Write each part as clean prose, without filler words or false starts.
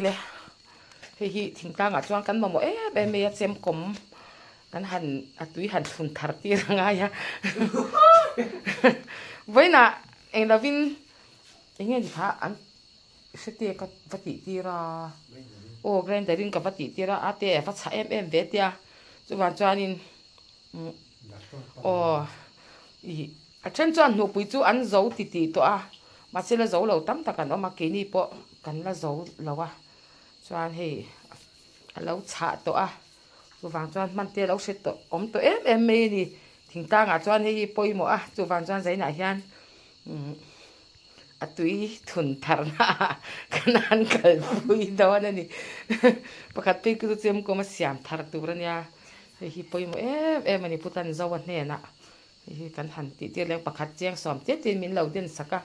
เลยhi thing tang a chuang kan mo me chem kom kan han atui han thun thar ti ranga ya voina en lavin enge di kha an sete ka vati ti ra o grandarin ka vati ti ra ate fa cha em ve tia chuan chuanin o i a chen chuan nu pui chu an zo ti to a ma chela zo lo tam ta kan oma ke ni po kan la zo lo a chuan hei a lo cha to a chu wang chuan man te lo hret to om to em me ni thing tang a chuan hei poimo a chu wang chuan zaina hian a tui thun thar na kan an kal pui do na ni pakhat pe ku chem ko ma siam thar tu rania hei poimo em ani putan zo wa hne na hi kan han ti te leng pakhat cheng som te tin min lo den saka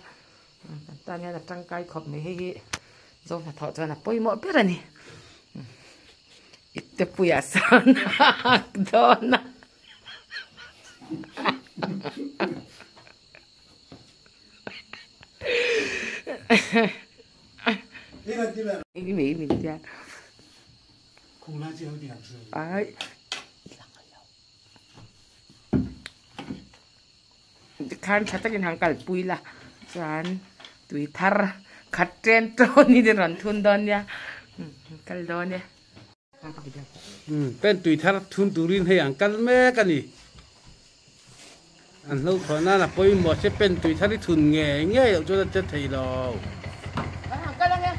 ta nya na tangkai khop me hi zo na tho chuan a poimo per ani itte puya san dona ini dia空垃圾有点吃。ai kan chatakin hangkal pui la chuan tui thar khat tren to ni den ran thun don ya kal don ya เป็นตุยทัดทุนตุรินให้อังกันแม่กันนี่อันนู้นคนนั้นน่ะไปหมดจะเป็นตุยทัดที่ทุนแง่แง่จนจะถีเรา kal lang ya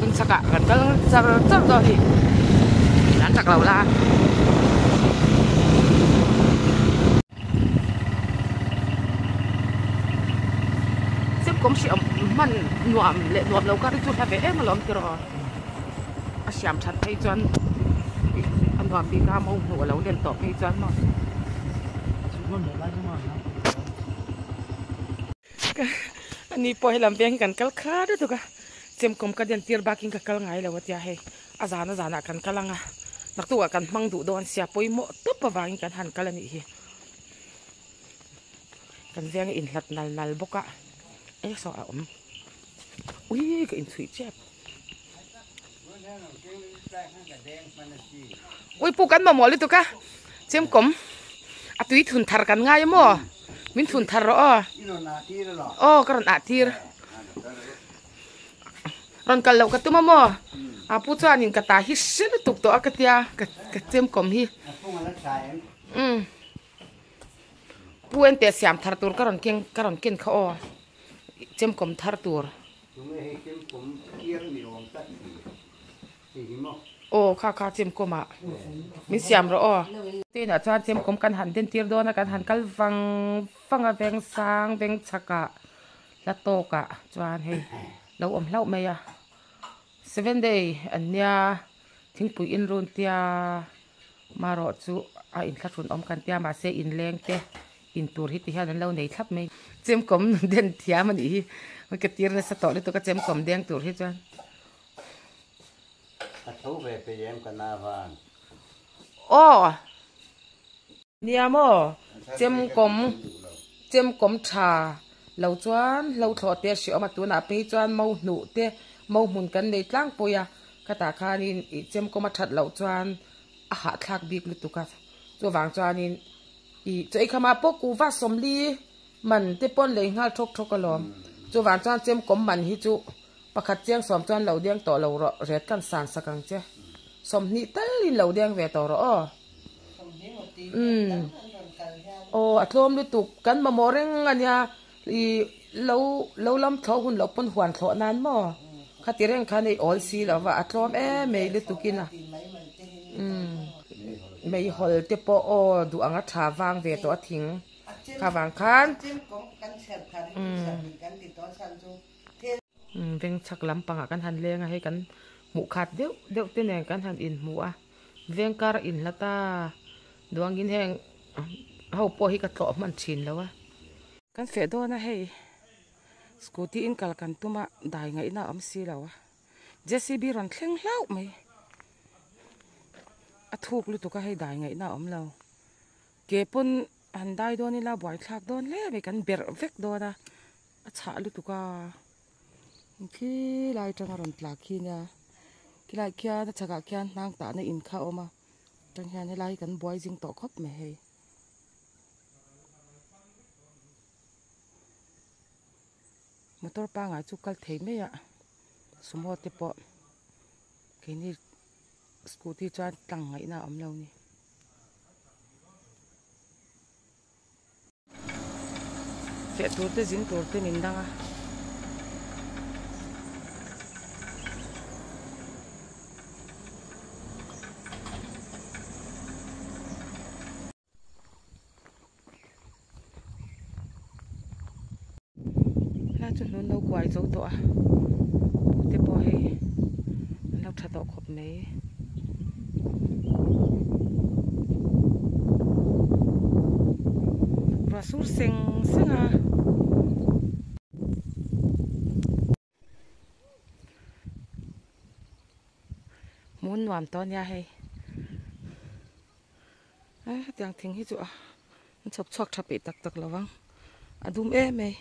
in saka kan kal sar sar do hi lan tak lau la cũng sẽ mình nuông lệ nuông lâu cả chút hay em mà làm cái đó à xem chặt hay chọn anh nuông bị cam không nuông lâu liên tục hay chọn mà anh đi bơi làm việcกันkal khá đó tụi cả xem cũng cái điện tiệt baking cái kal ngay là vậy hay à zana kan kalanga nặc tụi kan mang đủ đồ xia bơi mỏ tấp vào vàng kan han kal này kan việc in lật nal bốc á ấy sao ẩm ui cái in thủy chép ui pu cắn mà mỏ lên tụi cả xem cũng à tụi thun thar cắn ngay mỏ mình thun thar rồi cái con ạt thir ron cái lâu cái tụi mỏ à pu cho anh cái ta hít xíu tục to cái tia cái xem cũng hi pu anh te siam thar tur cái con kiên khó chém cầm thar tur ô kha chém cầm à mình xem rồi tin là cho chém cầm căn hẳn tên tiệt đó là căn hẳn căn vang à veng sang veng chaka là to cả cho anh hay lâu mày à 7 day anh nha thỉnh bụi in run tia mà rồi chú à in khát run căn tia mà sẽ in leng tia in tur hít thì hắn lâu này thắp mày chém cầm đen thia mà đi cái tiệt này sẽ tỏ lên tôi cái chém cầm đen tur hít cho thấu về phải em cần na vàng ô nia mò chém cầm trà lâu chuan lâu thọ tia sữa mà tu nạp pe chuan mau nụ tia mau mun kan nei tlang poya cái ta khanin i chém cầm thật lâu chuan a hạ thak bik lu tu ka cho vàng chuanin i cho khama po ku va somli man te pon le ngal thok alom cho van chuan chem kom man hi chu pakhat chiang som chuan lo diang to lo ro ret kan san sakang che som ni talin lo diang ve to ro o athom lu tu kan ma moreng ania i lo lam tho hun lo pon huan tho nan mo khatireng khani all si lo wa athom me lu tu kina mày hồi tiếp po o du anga thà vang về to thing kha vang khan veng chak lam panga kan han lenga he kan mu khat deuh te ne kan han in mu a veng kar in lata duang in heng ho po hi ka tlo man thin lawa kan fe do na he scooty in kal kan tuma dai ngai na am si lawa jcb ron thleng hlau mai a thuk lu tu ka hei dai ngai na om lo ke pun an dai do ni la boy thak don le be kan ber vek do na chả lu tu ka khi lại trong rộn lạc khi nha khi lại kia nó chả cả kia nang ta nó in khao mà trong nhà này lại cần bói dinh tổ khóc mẹ hay motor pa nga chu kal thei me ya sumo te po cái ni scooty chan tang ngai na om lo ni fe tur te jin tur te min danga na chu non lo kwai zo to a te po he lo tha to khop me rasur seng senga muốn làm to nha hay tiếng thình hi chu à chọc chọc chọc bị tắc tắc là vâng đúng em mày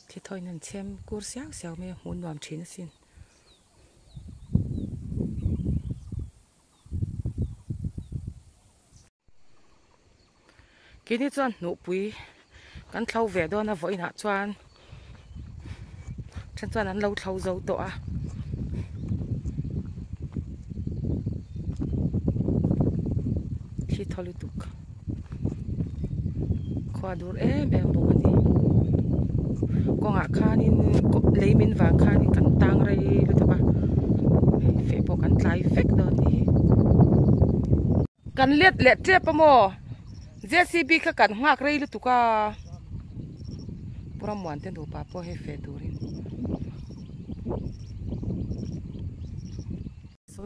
thì thôi nên xem cua xéo xéo mày muốn làm chín xin cái này chọn nụ bùi căn thâu về đó nó vội nã chọn chân chọn ăn lâu thâu dấu tổ khi thôi lúc qua đuổi em bố đi con ngã khan in lấy mình vàng khan in cắn tang rồi lúc đó phải bỏ cắn trái phết đó đi cắn liệt liệt chết pa mo JCB ka kan ngak rei lu tuka pura muan ten do pa po he fe durin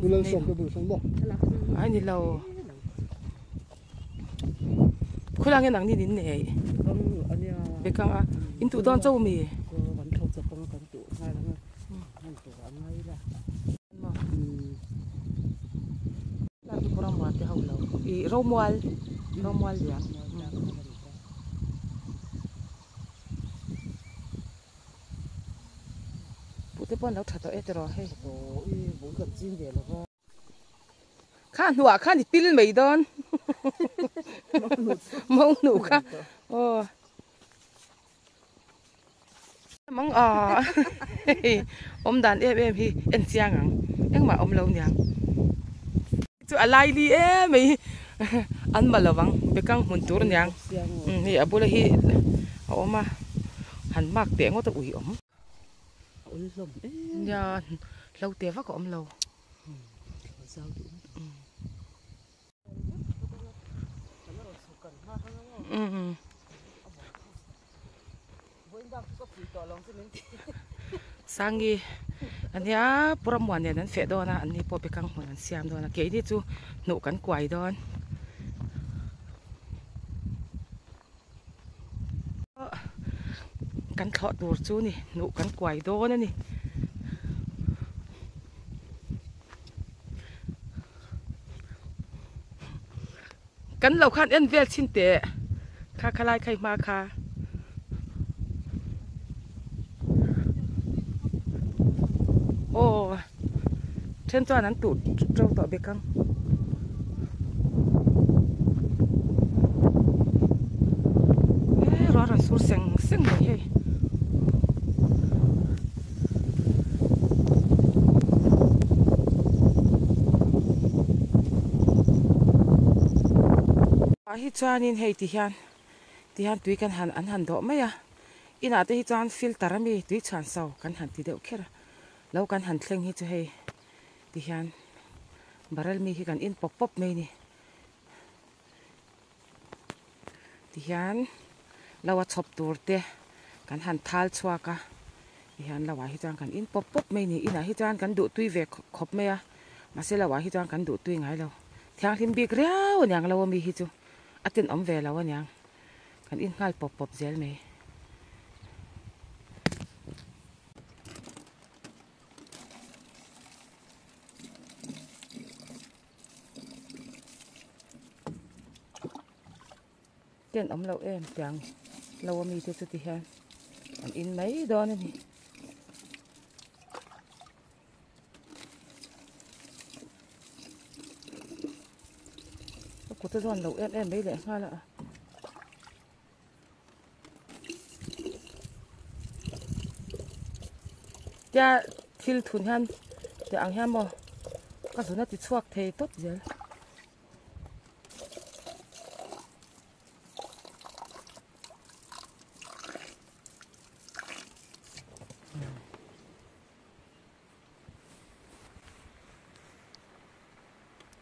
Bulan sok ke bulan mo. ai ni lo khulang nang ni nin nei be kang a in tu don chau mi kan thau cha pang kan tu ngai la han tu ngai la la tu pura muan te hau lo I romual ya te pon lo tha to e te ro he to I bu kan chin de la ba khan hua khan ni pil mei don mong nu kha o mong om dan em hi en chiang ang eng ma om lo nyang chu alai li mei an malawang bekang mun tur nyang hi abula hi oma han mak te ngo to ui om ul lom ya lâu te va ko om lo sao tu sangi ania pura muan ne nan fe do na ani po bekang mun siam do na ke ni chu nu kan kwai don kan thọ tur chu ni nu kan kwai do na ni kan lo khan en vel chin te kha khalai khai ma kha ô trên cho hắn tụt trâu tọa bê căng rõ ràng xuống sừng sừng này hay hi chan in hei ti hian tui kan han an han do mai a ina te hi chan filter mi tui chan sau kan han ti deuh khera lo kan han thleng hi chu hei ti hian baral mi hi kan in pop pop mai ni ti hian lawa chop tur te kan han thal chhuaka ti hian lawa hi chan kan in pop pop mai ni ina hi chan kan du tui ve khop mai a ma se lawa hi chan kan du tui ngai lo thiang hlim bik riau nyang lo mi hi chu atin om ve lo nyang kan in ngal pop pop zel mai tiền ống lậu em chẳng lâu mi thế chút thì hen em in mấy đó nữa nè của tôi dọn lậu em mấy lẽ hoa lạ cha thil thun han để ăn ham bò các số nó thì chuộc thì tốt gì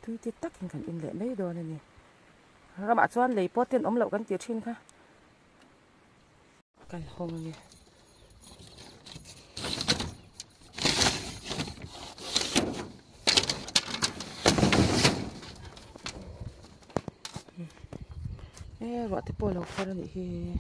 thứ tiết tắc hình in lệ mấy đồ này nè các bạn cho lấy pot tiền ống lậu gắn tiết trên ha cần hồng nè gọi tới bò lẩu phơi này thì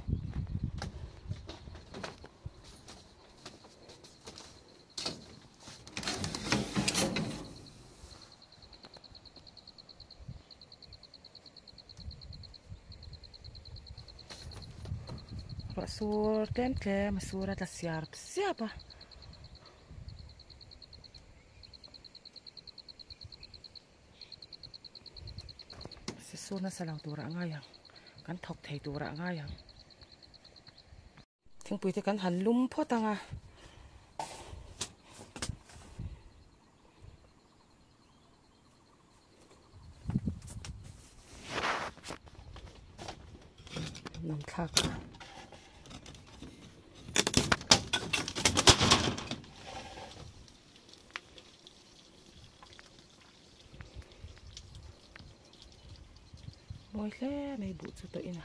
gọi xua tem kè mà xua ra là siap à xua nó sẽ làm tủ rã ngay à cắn thọc thầy tủ rã ngay à thiên bùi thì cắn hẳn lúm phốt tăng à nằm thạc ngồi lẽ mấy bụi cho tụi nè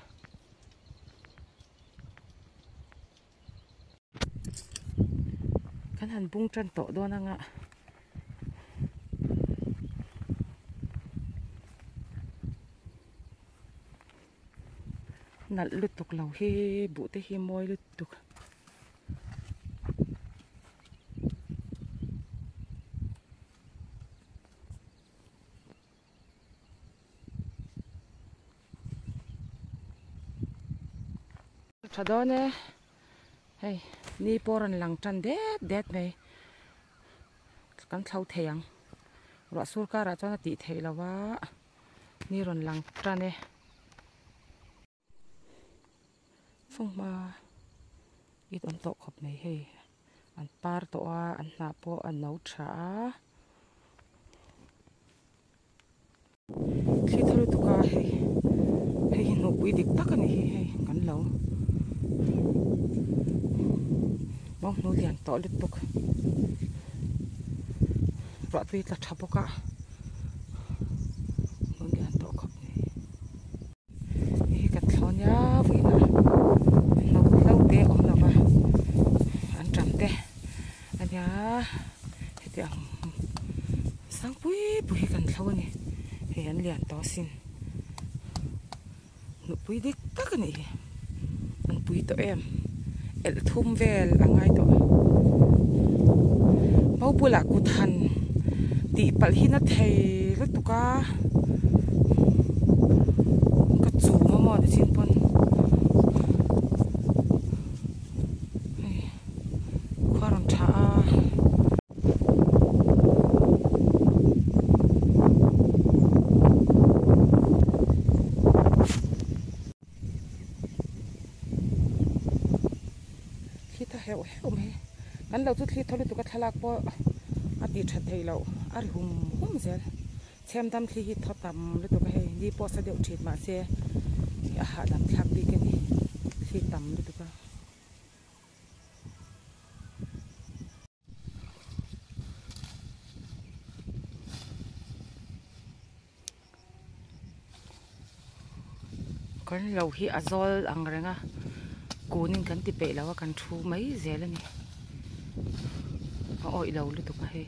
cắn hẳn bung chân tổ đua năng ạ nặn lụt tục lẩu hi bụ tê hi môi lụt tục đó nè hey ni poran lang chan det này kan thau theyang ra surka ra chana ti thei lawa ni ron lang tra nè phong ma ít ổn tộ khop này hey an par to a an na po an nấu cha khi thâu tu ka hey no ui dik tak ani hey kan lo bong no lian to lit tuk ra tui la thapo ka no lian to khop này cái thon ya vì là nó lâu té ổn là mà ăn chậm té anh nhá thì ăn sáng bui cần thâu này thì anh liền to xin nụ bui đi các cái này anh bui tụi em thum về là ngay tụi bao bữa là cút hành tị bal hi na thầy rất tụi cá cắt chủ mà mò để xin pon khoa rong cha khi ta heo mày anh lâu chút khi thôi tụi cá thалак po đi chặt thầy lâu ăn hum giờ xem đam khi thọ tầm lúc tụi cái đi po sẽ đều chết mà xe hạ đam thạc đi cái này khi tầm lúc tụi cái con lâu khi azol ang reng à cố nên cần tiếp bể lâu cần thu mấy giờ lên nè ôi lâu lúc tụi cái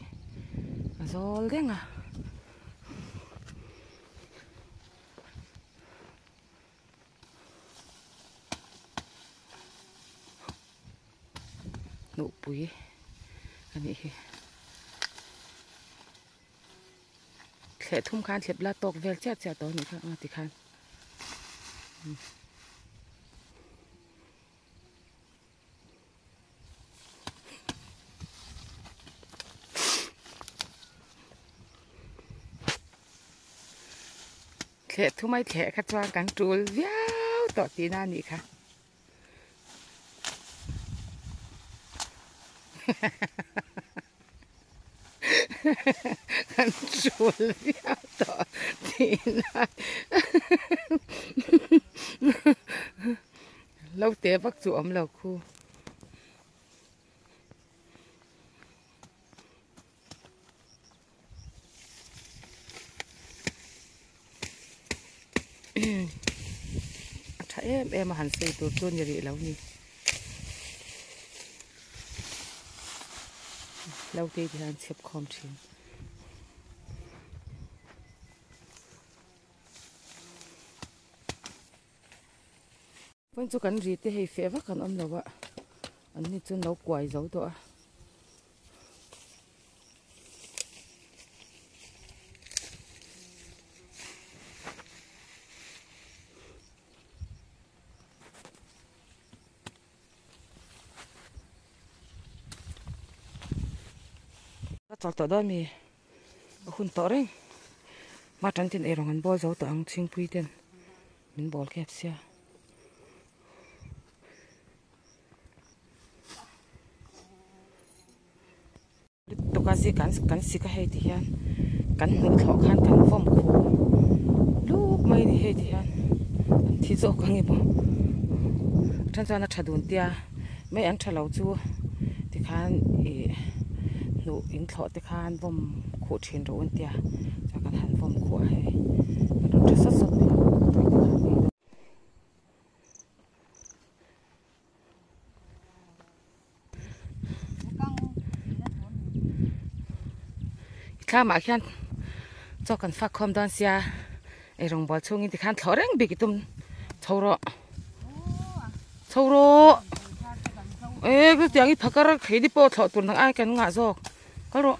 azol đấy à nụ bụi anh ấy sẽ thum khan sẽ là tộc về chết sẽ tối nữa thì khan แฉะทุ่มไม่แฉะคัดวางกันจูลยาวต่อตีหน้านี่ค่ะกันจูลยาวต่อตีหน้าเราเตะปักสวมเราคู่ถ้าเอ็มหันใส่ตัวต้นอย่างนี้แล้วนี่เราเตะที่หันเสียบคอมทิ้งวันจุกันรีเตะให้เฟว่ากันเราวะอันนี้จนเรากวายเจ้าตัวต่อต่อได้มีคุณต่อเร่งมาจันทินเอรงันบอลเจ้าตัวอังชิงพุยเต็นมินบอลแคบเสียตัวกาสิกันสิกะให้ที่ยันกันหนุนถอขันกันฟ้อมคูลูกไม่ได้ให้ที่ยันที่โจกังยี่บ่ท่านจะนัดดุนเตียไม่อันทะเลาจูที่ขันหนูอินถอที่ขันฟ้อมขูดเชียนรูนเตียจากกันหันฟ้อมขูดให้มันโดนจะสดๆไปข้ามาแค่จอกันฟักคอมดอนเสียไอโรงบอลช่วงนี้ที่ขันถอดเร่งบิกิตุมเท่าโรก็อย่างนี้พักก็รักให้ดิโป้ถอดตัวทั้งไอ้กันงาซอกก็รอ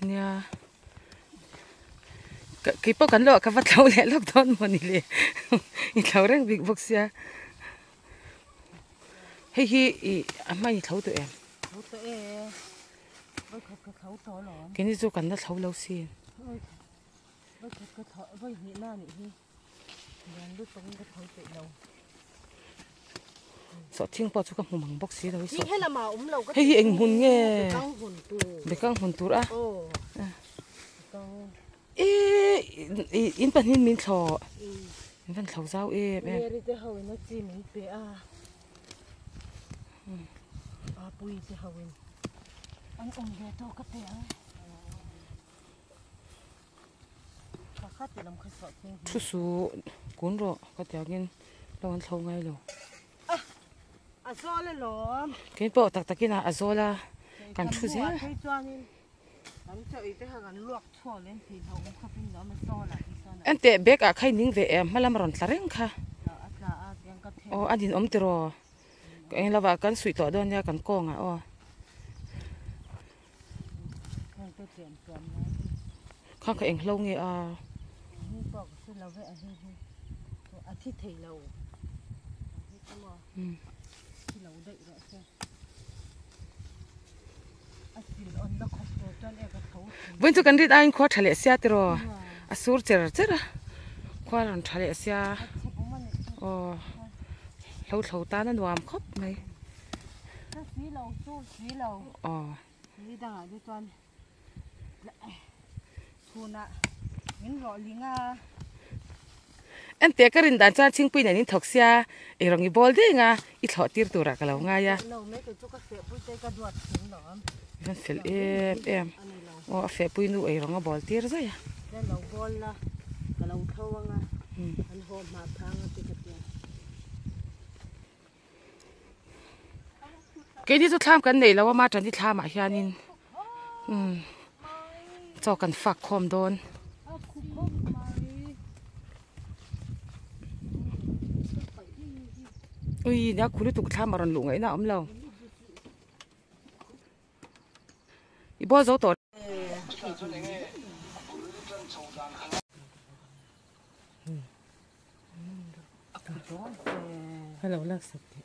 เนี่ยกี่ปกันโลกับวัดเราเนี่ยลูกต้นมันนี่เลยอีเราเร่งบิกบกเสียเฮ้ยไม่เท่าตัวเองกินที่จุกันแล้วเท่าเราสิสอดทิ้งปอจุกันหุ่นมังบกสีเราสอดเฮ้ยเอ็งหุ่นเงี้ยเบกังหุ่นตัวอ่ะอินปันหินมินถออินปันเท่าเจ้าแม่ปุยจะเอาเองอันองเดียวโตก็เตะข้าติดลำข้าสอดเองทุสุกุนรอก็จะกินเราอันเท่าไงเราอาโซเลยหรอกินปอตักกินอาโซล่ะกันทุเสียอันเตะเบกอะใครนิ่งเวมาละมารอนตะเร่งค่ะอ๋ออันดินอมตรอก็เองเราว่ากันสุยต่อดอนยากันกองอ่ะอ๋อข้างก็เองลงเงี้ยอาทิตย์ที่เราวันจุกันรีดอันขวาทะเลเสียตรออสูรเจอขวารันทะเลเสียอ๋อเราตานั่นวามครบไหมสีเราสู้สีเราอ๋อนี่ต่างหากด้วยตอนทุนอะเงินหล่อลิงอ่ะอันเตะก็รินดานจ้าชิงปีนี่ถกเสียเอรองอีบอลเด้งอ่ะอีถอดตีร์ตัวรักเราง่ายอ่ะเราไม่ตัวจุกเสียปุ้ยใจกระดวดถึงหรอมันเฟลอ๋อเฟลปุ้ยนู่เอรองบอลตีร์ซะยะแล้วเราบอลละก็เราเท่าว่าไงอันหอมมาพังติดกระเทียมเกนี่จะทำกันไหนแล้วว่ามาจันที่ทำอ่ะยานินจอกันฝักคอมโดนอุ้ยเนี่ยคุณตุกทำมารันหลงไงนะอมเราอีบอสเอาต่อให้เราเลิกสักที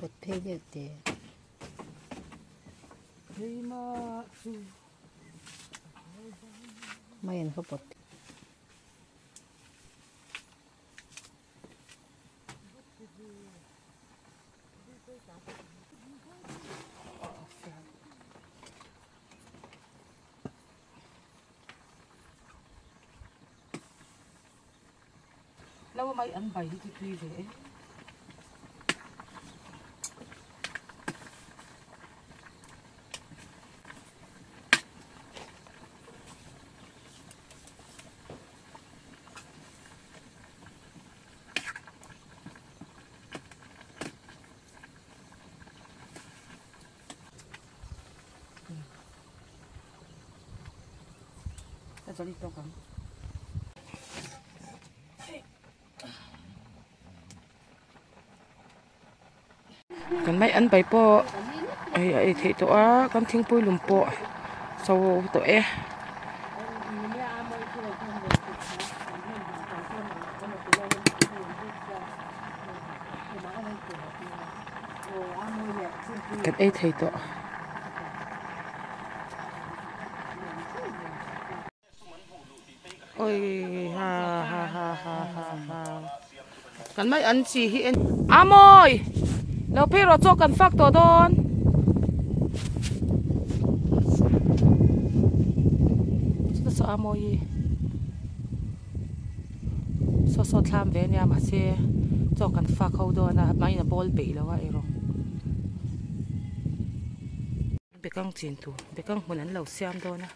bột thế như thế mấy anh có bột lâu mấy ăn bày thì tùy về ta cho đi to cắm còn mấy ăn bày po ai thì tụi con thiên bùi lùm po sau tụi cái ấy thì tụi ôi ha ha ha ha ha ha còn mấy anh chị hiện ơi lâu bây giờ cho cần phát tổ đón sao ơi sao tham về nhà mà xe cho cần phát khâu đó là mấy là ball bị là vậy rồi bị căng chín tu bị căng muốn ăn lẩu xem đó nè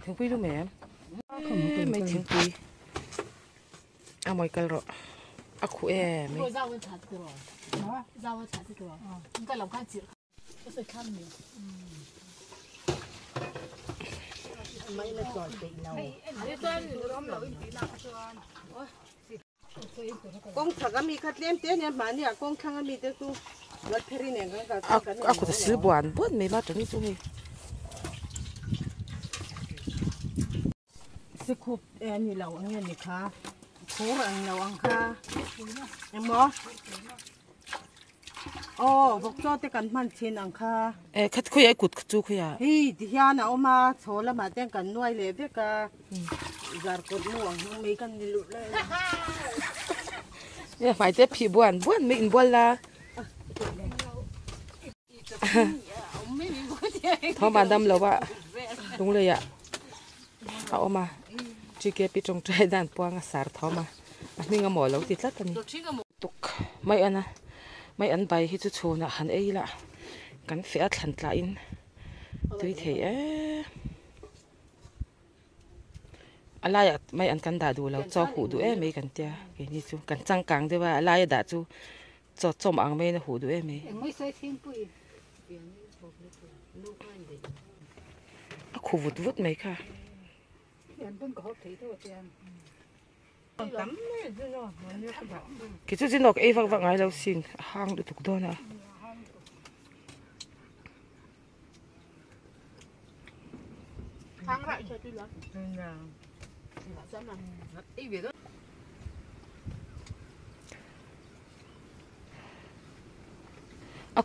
thằng quý luôn mẹ mấy thằng quý mọi cái rồi aku mấy rau với chả được rồi rau với chả được rồi cái lòng khai chỉ có sự khăn nhiều mấy là giỏi tị nào con thằng mi khát lem té nhà mà nè con thằng mi té tu lót phê này cái aku đã xử buồn mấy má chuẩn chú hi sẽ khúc em như lẩu anh như khá khô anh lẩu anh khá em mò vok cho te kan man chin ang kha khát khui ai cụt chú khui à hi ti hian a oma chola ma teng kan nuai le ve ka zar ko nu ang mi kan ni lu le phải thế phi buồn mình buồn là thôi bàn đâm lâu ạ đúng rồi ạ họ mà chỉ kia bị trồng trái đàn quang sár thọ mà mình ngắm mồi lâu thì rất là tục mấy anh à mấy anh bay hi chu chu na han ei la kan fe thlan tla in tui thei ala ya mấy anh kan da du lo cho hu du mấy kan tia ke ni chu kan chang kang de wa ala ya da chu cho chom ang me na hu du mấy khu vụt vụt mấy kha cái chú xin đọc ấy vang vang ai đâu xin hang được thuộc đó nè hang lại cho tôi lắm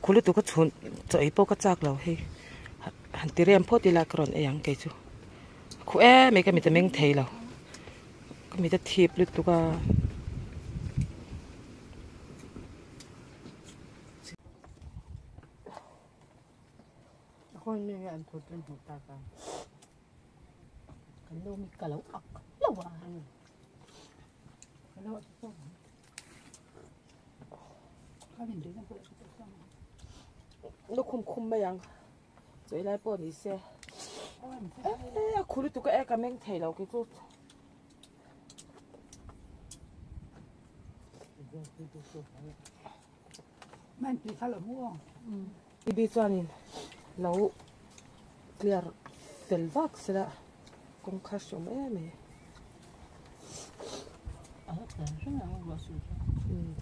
khu lúc tụi có chun cho ấy bao cái chạc lâu hay hẳn tiền em phốt đi là còn ấy yang cái chú khu mấy cái mình ta mình thấy lâu cái mình ta thiệp lúc tụi có con này ăn thịt trên hột ta cái lô mi cả lẩu ọc lẩu à cái lẩu xong cái mình đến nó khum mấy yang rồi lại bỏ đi xe khu lúc tụi có cái mình thấy lâu cái chú mình chỉ phải là mua đi bây giờ nên lâu clear tel vác sẽ con khát sống mấy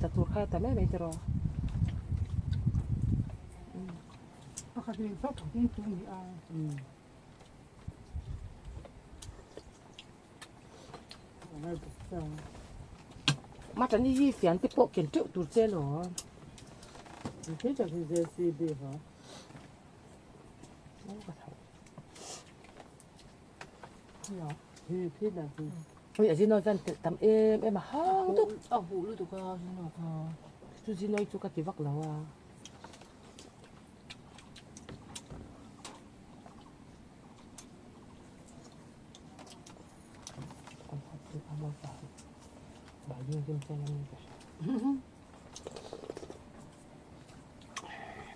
ta tur khai ta mấy rồi cái gì sắp thành tin chung gì mà chẳng như phiền thì bộ kiến trúc tụt xe rồi thế chắc thì JCB hả thì thế là gì bây giờ nói rằng tầm em mà hao tốt vụ luôn tụi con tôi chỉ nói cho các chị vắt lâu à bà dương kim xe năm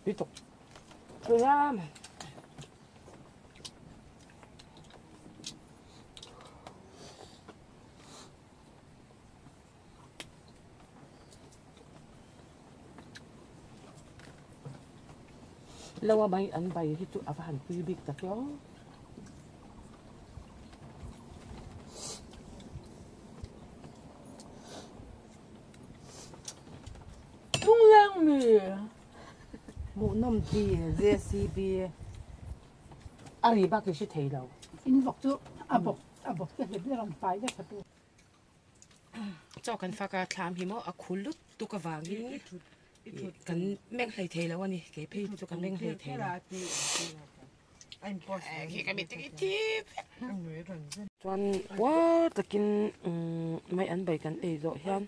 tiếp tục tôi làm lâu bay anh bay thì tụi anh quy biết tất cả tung lên mì bộ năm thì JCB ari ba cái gì thấy đâu in bọc chỗ bọc cái gì làm phải cái thật cho cần pha cả tham hi mo khul lut tu ka wang ni kan meng hai thei law ani ke phei cho kan meng hai thei anh boss ki ka mi ti ti chuan wa takin mai an bai kan ei zo hian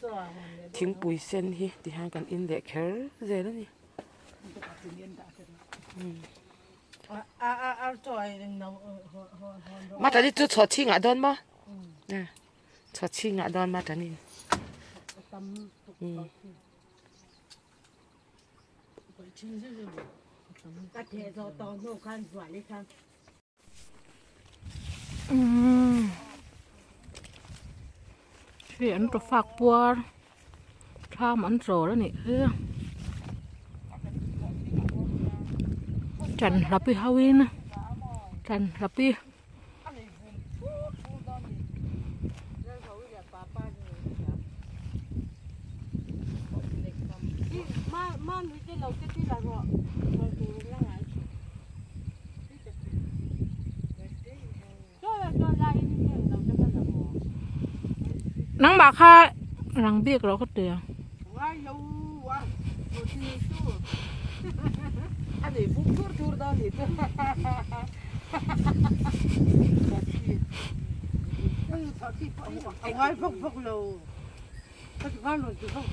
thing pui sen hi ti hang kan in le kher ze la ni mà ta đi cho chi ngã đòn mà nè cho chi ngã đòn mà ta đi chuyện cho phạt bùa tham ăn rồi đó nè Trần Rapi Hawin Trần Rapi nắng bạc ha nắng biết rồi có tiền anh ấy phúc tour đó thì ông ai phúc lâu các bạn luôn phúc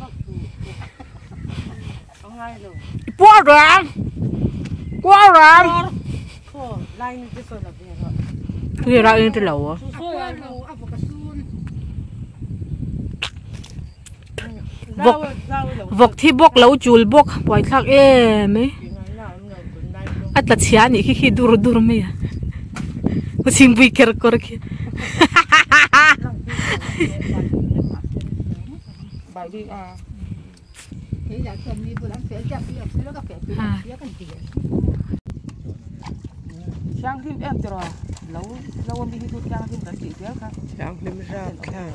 ông ai lâu quá rồi line cái số là gì rồi thì ra in trên lầu à vok thì bốc lâu chul bốc bói thắc em ấy at là chia nhỉ khi dur mày có xin bui kẹt kia bài đi à sang phim em rồi lâu em đi thu sang phim cái gì thế khác sang phim ra khác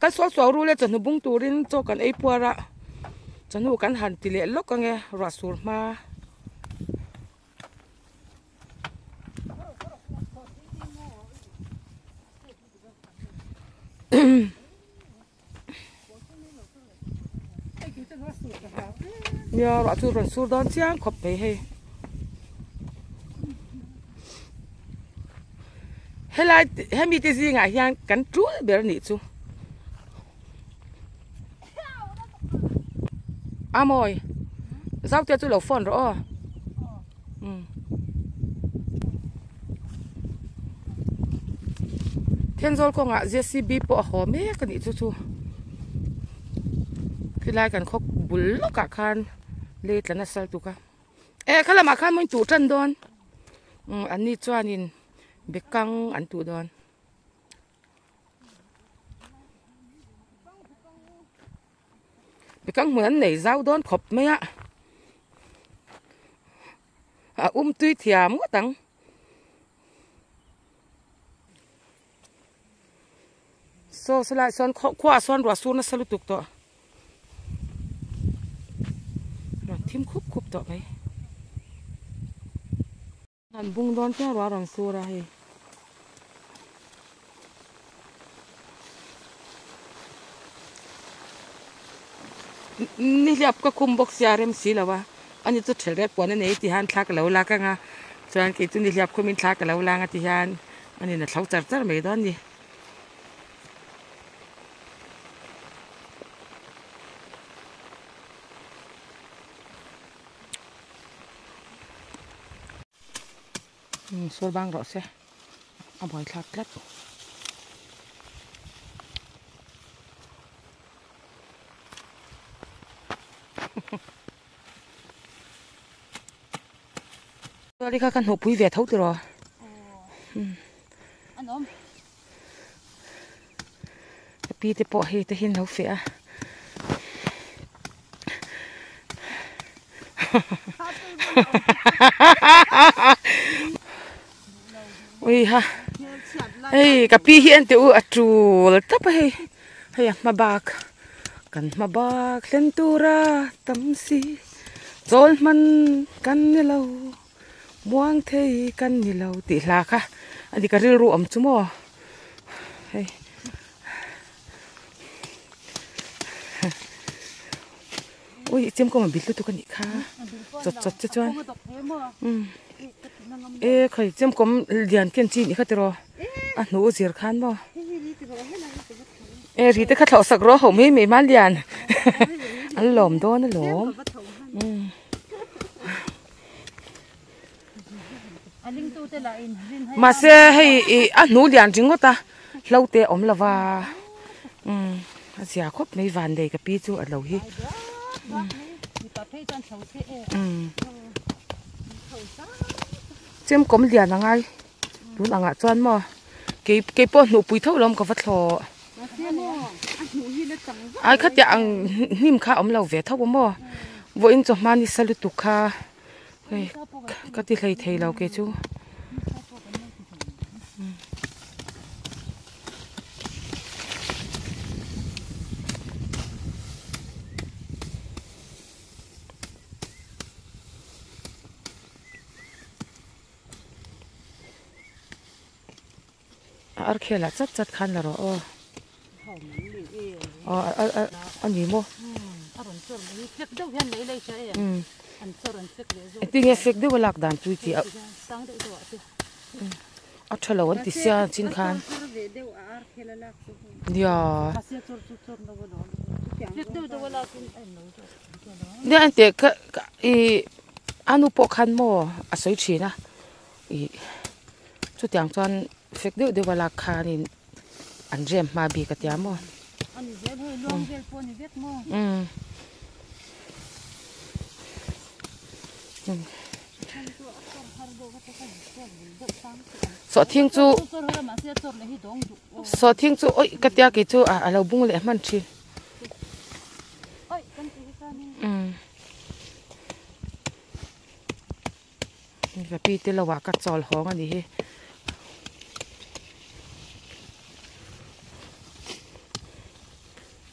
cái số rồi cho nó bung turin cho cái ấy qua ra cho nó cái hành tỷ lệ lúc cái nghe rasur mà nhờ rasur đó chiang khop về hay là hay mi cái gì ngài hiang cắn chúa bể nị chú à mồi giao cho tôi lẩu phòn rõ thiên dol con ngạ JCB bỏ hò mé cái nị chú khi lại cần khóc bùn lóc cả khan lê là nó sao tụ cả cái là mà khan mình tụ chân đòn anh đi cho anh biết căng anh tụ đòn biết căng muốn nảy rau đòn khop mấy ạ tuy thiam quá tăng so lại son khoa son rồi xuống nó sao tục to rồi thêm khúc đó vậy Anh bung đón cho rõ ràng xua ra hay. Ni liap ka kumbok siarem sila wa. Ani tu theret pon nei ti han thak lo la ka nga. Chuan ki tu ni liap ko min thak lo la nga ti han. Ani na thlau char char mai don ni. Sol bang rõ xe. Ông hỏi thạc lắm. Đi các căn hộ bùi về thấu từ rồi. Anh ôm. Pi te po he te hin ho fe. Ui ha. Hey, ka pi hian te u atul tap he. Hey, ma bak. Kan ma bak len tura tam si. Zol man kan ni lo. Muang thei kan ni lo ti la kha. Adi ka ril ru am chu mo. Hey. Ui, chém có mà bịt luôn tôi cần nhị kha, chật chật chật chật. Ê, khởi chém có liền kiên trì nhị khát rồi, à nấu dìr khan bao. Ê, rì tới khát thảo sặc rồi, hổng mấy mấy má liền, ăn lỏm đó nó lỏm. Mà xe hay à nấu liền chính ngót ta, lâu tê ốm là va, giờ khóc mấy vàn đây cái pi chú ở lâu hi. Chém cốm liền là ngay, đúng là ngã choan mà, cái po nụ bùi thâu lắm có vắt thọ. Ai khát dạng nim khá ốm lâu về thâu mà, vội in cho mani salut tu kha, cái tí lấy thầy lâu cái chú. Ở kia là rất rất khăn là rồi. Anh gì mua? Tiếng nghe phết đâu lạc đàn chui chị ạ. Ở chỗ lâu anh tí xia chín khăn. Dạ. Nè anh tiếc cái anh upo khăn mua à sấy chi na. Chút tiếng chọn phết đâu đâu lạc khăn in anh rem mà bị cái tiếng mua. Sợ thiên chú ôi cái tia cái chú à lâu bung lệ man chi cái pi tê lâu cắt chòl hóng anh đi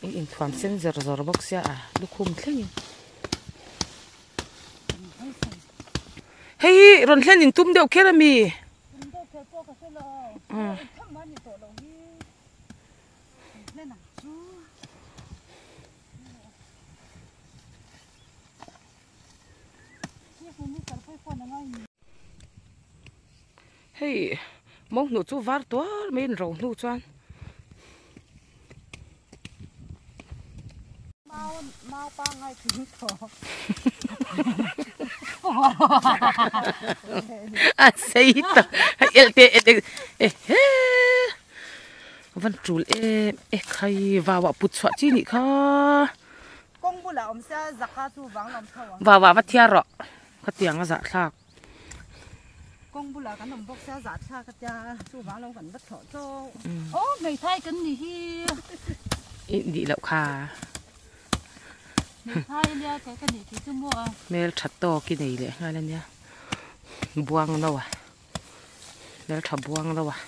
in thoáng sen giờ giờ bóc xe à lúc hôm thế nhỉ hey ron lên in tum đều kia là mi hey mong nụ chú vár toa mình rầu nụ choan mau pa ngay thử thò à xây ta el te văn chủ khai vào bút soạn chi nhỉ kha công bu là ông sẽ giặc cá su vàng làm thầu vào vắt thia rõ cái tiếng giả thạc công bu là cái nồng bốc sẽ giặc cha cái cha su vàng làm vẫn bất thọ cho ô ngày thay cái gì hi đi lậu kha mel chặt to cái này lệ ngay lên nha buông đâu à mel chặt buông đâu à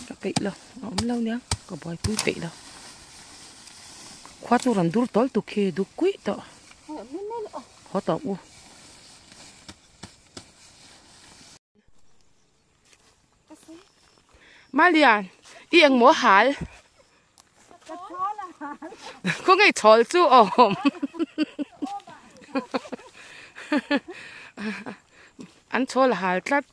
cái kỵ lâu ống lâu nhá có bòi túi kỵ đâu khóa tu rắn dur tối tu kia du quý to khó to u Malian yên múa hal có ngày chol chú ôm ăn chol hal chắc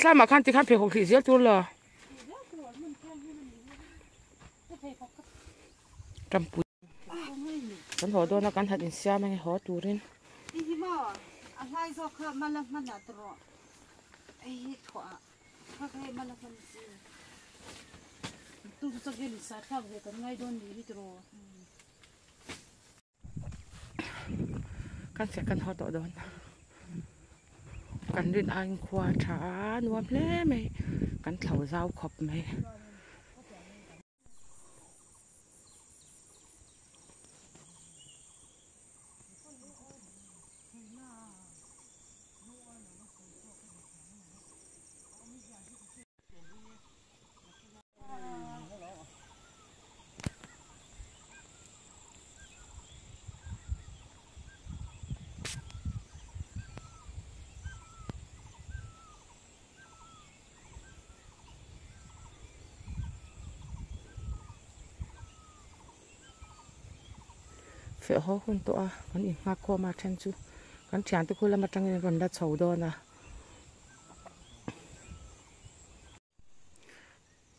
sao mà khăn thì khăn phải học thì dễ tu là trăm bụi cái hồ đó nó cắn thật đến xa mà hồ tu lên đi mà anh hay cho khơi mà là rồi ai thua khơi mà là phân gì tu cho cái lịch sử khác về cái ngày đó đi rồi cắn sẽ cắn hồ đó đó cắn đến anh khoa trả nuông lẽ mày cắn thầu dao khop mày phải ho hun to a kan in nga ko ma then chu kan thian te khula ma tang in ron da chho do na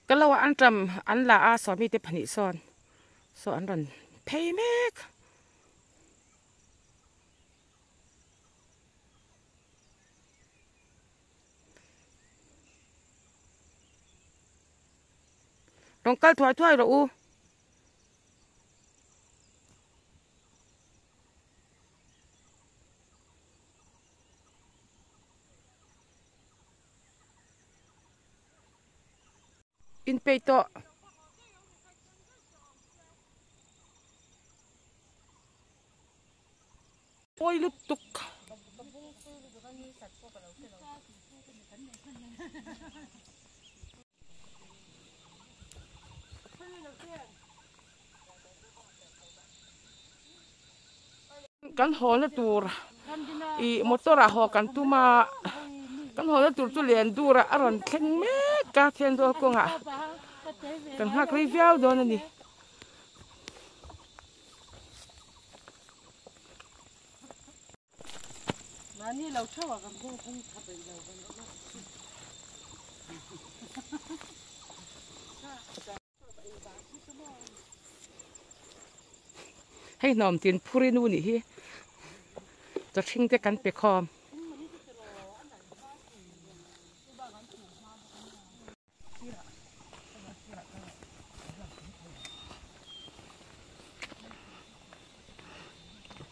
kalawa an tram an la a so mi te phani son so an ron phei mek rong kal thoi thoi ro u in pe to oi lu tuk kan ho na tur I motor a ho kan tu ma kan ho na tur tu len dura aron thleng me ka thian do ko nga kan hak ri viau do na ni nani lau chawa kan ko kung thapai lau kan hay nom tin phuri nu ni hi to thing te kan pe khom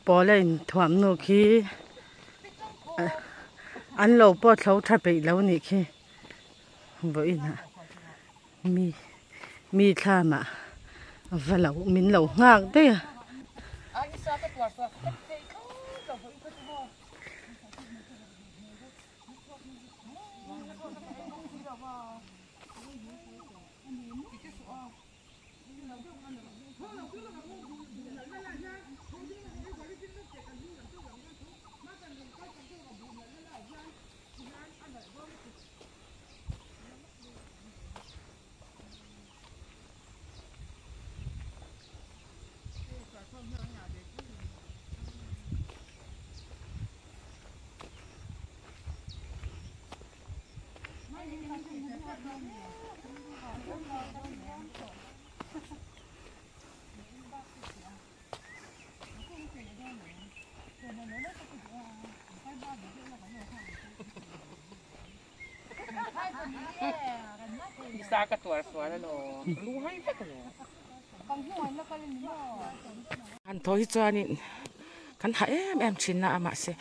bỏ lên thoáng nụ khi ăn lẩu bỏ thấu thật bị lâu nị khi vậy nè mi tha mà và lẩu mình lẩu ngang đấy à Isa ka tuar suara no luhai pa ko an thoi chuanin kan ha em chin na ama se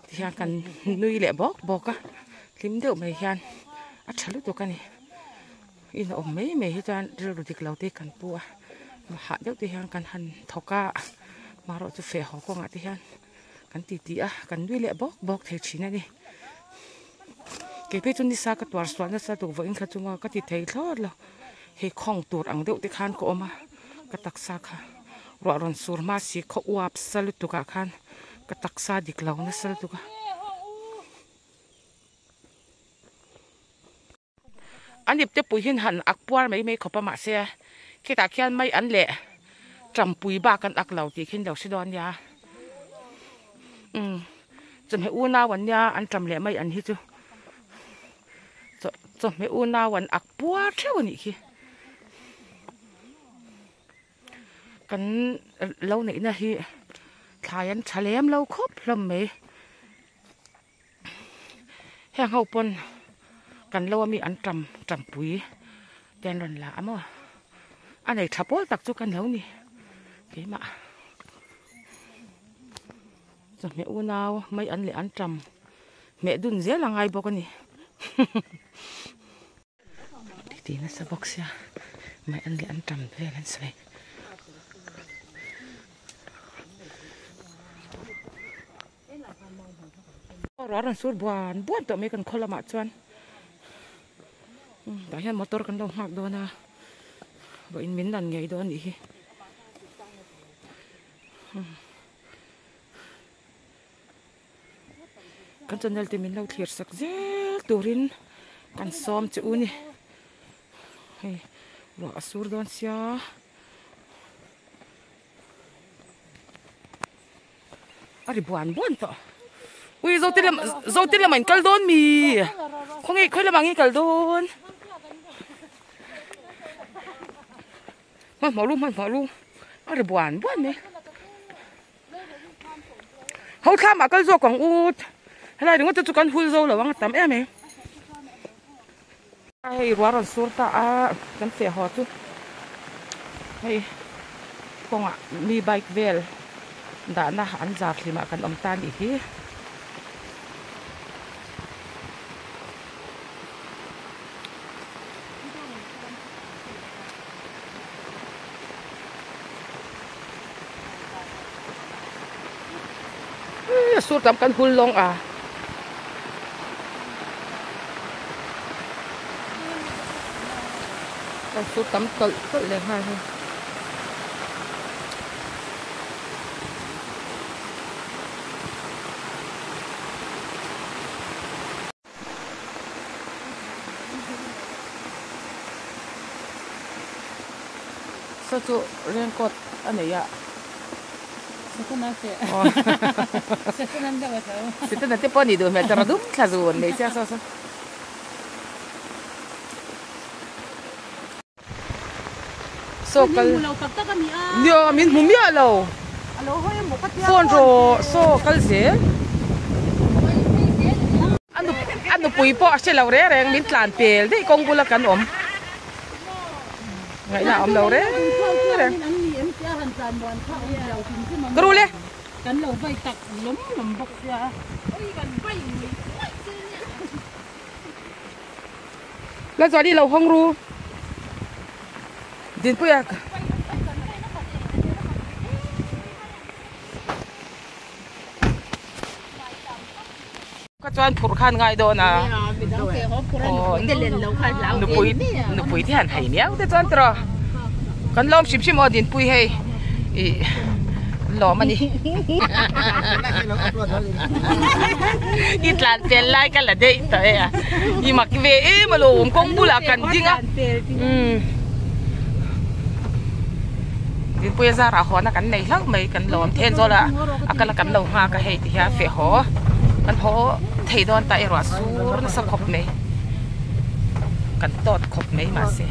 ti hian kan nui le bok boka lim deuh mai hian a thalu to kani in om mai mai hi chuan ru dik lo te kan pu a ma ha deuh ti hian kan han thoka maro chu fe ho ko nga ti hian kan ti a kan nui le bok thei thina ni cái bây giờ đi xa cái tuần xuân nó xa tụ với cái chúng cái thì thấy thốt là hay không tuột ăn đậu thì khan có mà cái tắc xa kha rồi rồi sur mà xí khó uáp xa lúc tụ cả khan cái tắc xa đi lâu nó xa tụ cả anh điệp tiếp bùi hiền hẳn ác bùa mấy khó mà xe khi ta khi anh mấy anh lệ trầm bùi ba căn ác lâu thì khi đầu sẽ đón ya chấm hệ u naวันya anh trầm lệ mấy anh hít chứ chấm hệ u naวันác bùa thếวันนี้กันlâu này nè hi thay anh trả lem lâu khóc lắm mấy hàng hậu ponกันlâuมีอันจำปุ๋ยแดนร้อนหลามอ่ะอันไหนทับโป้ตักจุกันแล้วนี่เก๋มาจะแม่อูนาวไม่อันเลยอันจำแม่ดุนเสียละไงบอกกันนี่ดีๆนะสะบอกเสียไม่อันเลยอันจำเพื่อนสวยร้อนสุดบ้านตัวไม่กันคนละหมาดชวนแต่เห็นมอเตอร์กันต้องหักโดนนะบ่อินมินดันไงโดนอีกกันจนเดลติมินเราเทียร์สักเจ้าตูรินกันซ้อมจูนี่เฮ้ยว่าสูดโดนเสียอะไรบ้านต่ออุ้ยโจติละมันกัลโดนมีคงไอ้เคยละมังไอ้กัลโดนมันหมอลูอะไรบ้านเนี่ยเขาทำอะไรก็ของอูดอะไรถึงว่าจะจุกันหุ่นโจหรือว่าทำเอ๊ะไหมไอ้รัวร้อนสุดตากันเสียหอจุไอ้คงมีไบค์เวลด่านอาหารจากที่มากันอมตานอีกทีสูดทำกันหุ่นลงเราสูดทำก็เลยให้สักเรื่องกดอันไหนอะSitu nanti pon itu meter dum kazun nih sih so. So kal. Dia min mumia lo. Phone ro so kal sih. Anu pui po sih lau reng min tlan pel deh kong bula kan om. Nggak ya om lau reng. Keru le. Kan lâu vay tặc lắm bọc ra. Là giờ đi lâu không ru. Đến bây giờ. Các bạn phụ khăn ngay đó nè. Nụ bụi thì hẳn hay méo thế chọn trò. Kan lom ship ở đến bụi hay. Lo man ni itlan tel lai kan la dei to ya I mak ve e malo kong bula kan dinga din puya za ra ho na kan nei hlak mai kan lom then zo la akala kan lo ha ka hei ti ha fe ho kan ho thei don ta e ro sur na sa khop mai kan tot khop mai ma se